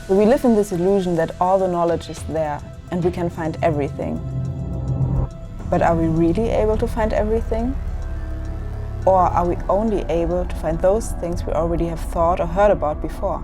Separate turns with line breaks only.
So we live in this illusion that all the knowledge is there and we can find everything. But are we really able to find everything? Or are we only able to find those things we already have thought or heard about before?